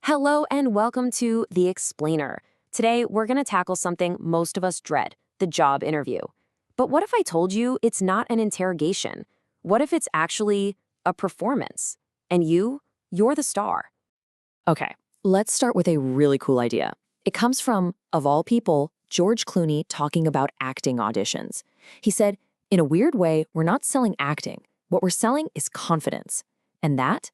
Hello and welcome to The Explainer. Today, we're going to tackle something most of us dread, the job interview. But what if I told you it's not an interrogation? What if it's actually a performance? And you're the star. Okay, let's start with a really cool idea. It comes from, of all people, George Clooney talking about acting auditions. He said, in a weird way, we're not selling acting. What we're selling is confidence. And that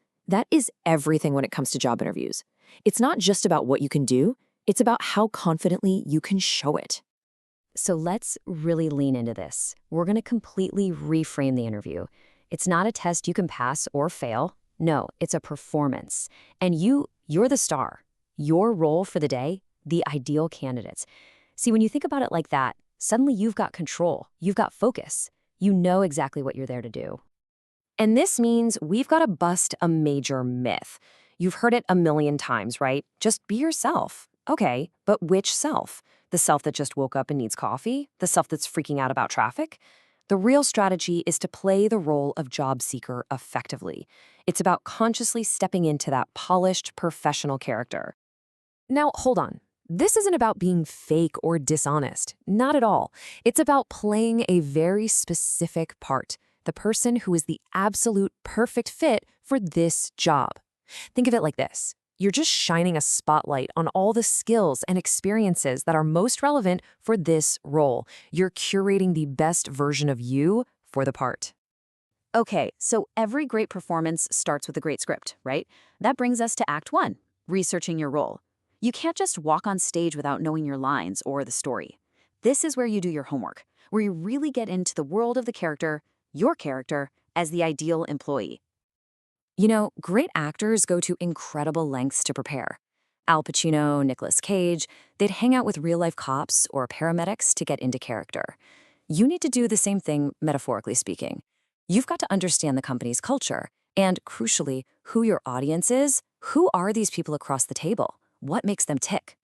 is everything when it comes to job interviews. It's not just about what you can do, it's about how confidently you can show it. So let's really lean into this. We're going to completely reframe the interview. It's not a test you can pass or fail. No, it's a performance. And you're the star. Your role for the day, the ideal candidates. See, when you think about it like that, suddenly you've got control. You've got focus. You know exactly what you're there to do. And this means we've got to bust a major myth. You've heard it a million times, right? Just be yourself. Okay, but which self? The self that just woke up and needs coffee? The self that's freaking out about traffic? The real strategy is to play the role of job seeker effectively. It's about consciously stepping into that polished, professional character. Now, hold on. This isn't about being fake or dishonest. Not at all. It's about playing a very specific part. The person who is the absolute perfect fit for this job. Think of it like this. You're just shining a spotlight on all the skills and experiences that are most relevant for this role. You're curating the best version of you for the part. Okay, so every great performance starts with a great script, right? That brings us to Act 1, researching your role. You can't just walk on stage without knowing your lines or the story. This is where you do your homework, where you really get into the world of the character, your character, as the ideal employee. You know, great actors go to incredible lengths to prepare. Al Pacino, Nicolas Cage, they'd hang out with real-life cops or paramedics to get into character. You need to do the same thing, metaphorically speaking. You've got to understand the company's culture, and crucially, who your audience is. Who are these people across the table? What makes them tick?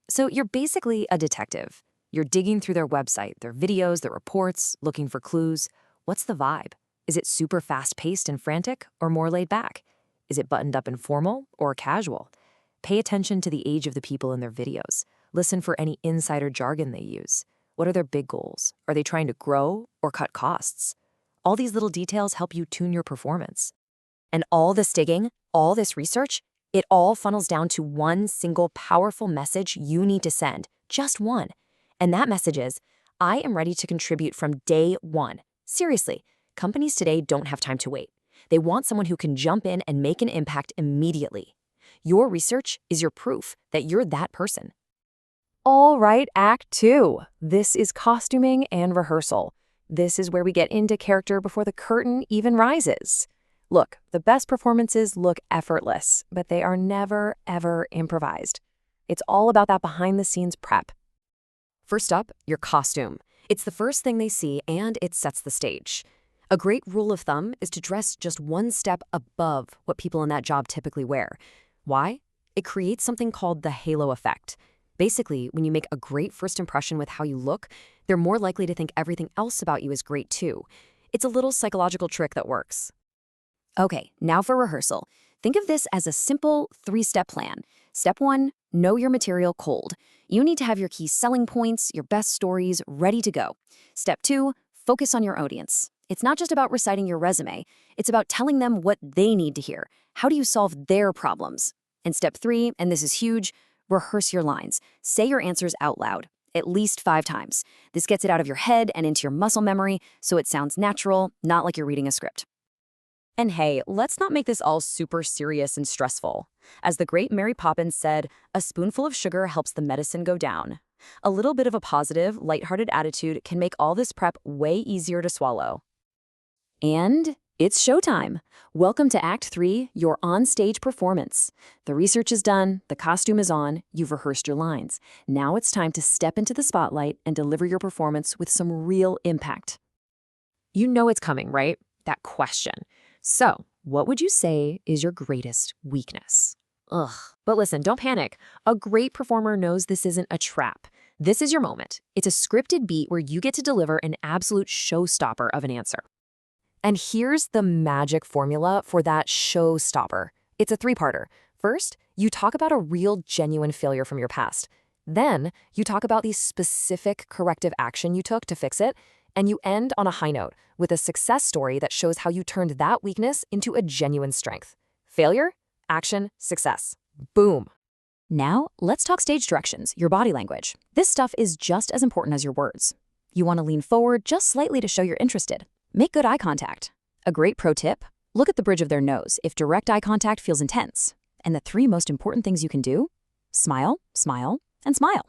So you're basically a detective. You're digging through their website, their videos, their reports, looking for clues. What's the vibe? Is it super fast-paced and frantic, or more laid back? Is it buttoned up and formal, or casual? Pay attention to the age of the people in their videos. Listen for any insider jargon they use. What are their big goals? Are they trying to grow or cut costs? All these little details help you tune your performance. And all this digging, all this research, it all funnels down to one single powerful message you need to send. Just one. And that message is, I am ready to contribute from day one. Seriously. Companies today don't have time to wait. They want someone who can jump in and make an impact immediately. Your research is your proof that you're that person. All right, Act 2. This is costuming and rehearsal. This is where we get into character before the curtain even rises. Look, the best performances look effortless, but they are never, ever improvised. It's all about that behind-the-scenes prep. First up, your costume. It's the first thing they see, and it sets the stage. A great rule of thumb is to dress just one step above what people in that job typically wear. Why? It creates something called the halo effect. Basically, when you make a great first impression with how you look, they're more likely to think everything else about you is great too. It's a little psychological trick that works. Okay, now for rehearsal. Think of this as a simple 3-step plan. Step 1, know your material cold. You need to have your key selling points, your best stories ready to go. Step 2, focus on your audience. It's not just about reciting your resume. It's about telling them what they need to hear. How do you solve their problems? And step 3, and this is huge, rehearse your lines. Say your answers out loud, at least 5 times. This gets it out of your head and into your muscle memory, so it sounds natural, not like you're reading a script. And hey, let's not make this all super serious and stressful. As the great Mary Poppins said, a spoonful of sugar helps the medicine go down. A little bit of a positive, lighthearted attitude can make all this prep way easier to swallow. And it's showtime. Welcome to Act 3, your on-stage performance. The research is done, the costume is on, you've rehearsed your lines. Now it's time to step into the spotlight and deliver your performance with some real impact. You know it's coming, right? That question. So, what would you say is your greatest weakness? But listen, don't panic. A great performer knows this isn't a trap. This is your moment. It's a scripted beat where you get to deliver an absolute showstopper of an answer. And here's the magic formula for that showstopper. It's a 3-parter. First, you talk about a real, genuine failure from your past. Then, you talk about the specific corrective action you took to fix it, and you end on a high note with a success story that shows how you turned that weakness into a genuine strength. Failure, action, success. Boom. Now, let's talk stage directions, your body language. This stuff is just as important as your words. You want to lean forward just slightly to show you're interested. Make good eye contact. A great pro tip: look at the bridge of their nose if direct eye contact feels intense. And the 3 most important things you can do: smile, smile, and smile.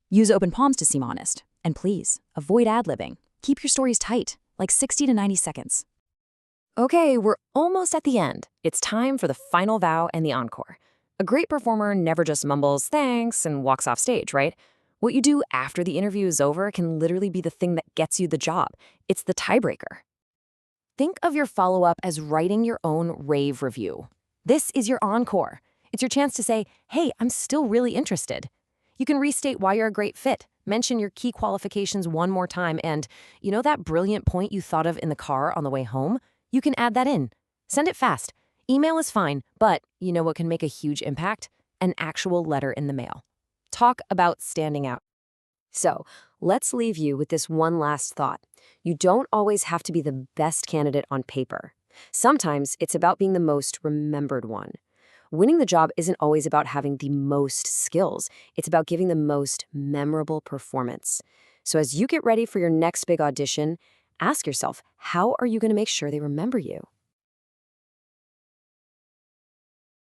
Use open palms to seem honest. And please, avoid ad-libbing. Keep your stories tight, like 60 to 90 seconds. Okay, we're almost at the end. It's time for the final vow and the encore. A great performer never just mumbles thanks and walks off stage, right? What you do after the interview is over can literally be the thing that gets you the job. It's the tiebreaker. Think of your follow-up as writing your own rave review. This is your encore. It's your chance to say, hey, I'm still really interested. You can restate why you're a great fit, mention your key qualifications one more time, and that brilliant point you thought of in the car on the way home? You can add that in. Send it fast. Email is fine, but you know what can make a huge impact? An actual letter in the mail. Talk about standing out. So, let's leave you with this one last thought. You don't always have to be the best candidate on paper. Sometimes it's about being the most remembered one. Winning the job isn't always about having the most skills. It's about giving the most memorable performance. So as you get ready for your next big audition, ask yourself, how are you going to make sure they remember you?